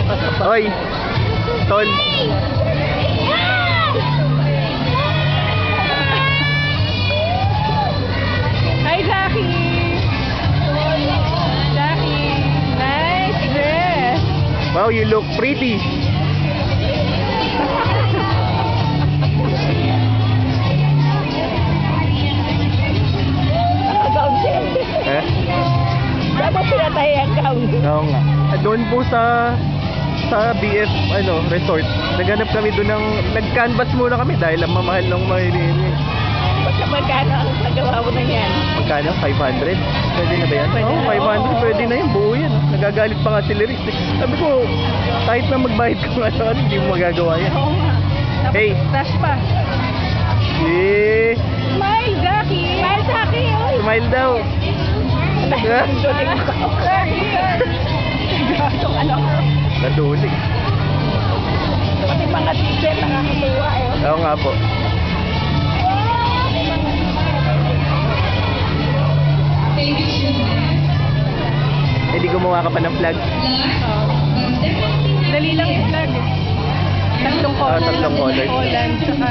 Hoy, tol. Hi, Jackie! Jackie! Nice dress! Wow, you look pretty. Eh? Dapat pinatay ang gown. Oo nga. Doon po sa BF resort. Naghanap kami doon ng nag-canvas muna kami dahil ang mamahal ng mga hinihingi. Magkano ang paggawa mo na yan? Magkano? 500? Pwede na ba yan? Pwede Oo, na. 500. Pwede na yan. Buo yan. Nagagalit pa nga si Liris. Sabi ko, kahit na magbayad kung ano, hindi mo magagawa yan. Oo nga. Tapos Hey. rush pa. Eh, Smile, Jackie! Smile, Jackie! Oy! smile daw. Duling ko. Itong ano. Nadulig. Pati mga teacher nakakatuwa eh. Oo nga po. Eh, di gumawa ka pa ng flag. Dali lang yung flag eh. Tatlong color. Tatlong color. Holland, tsaka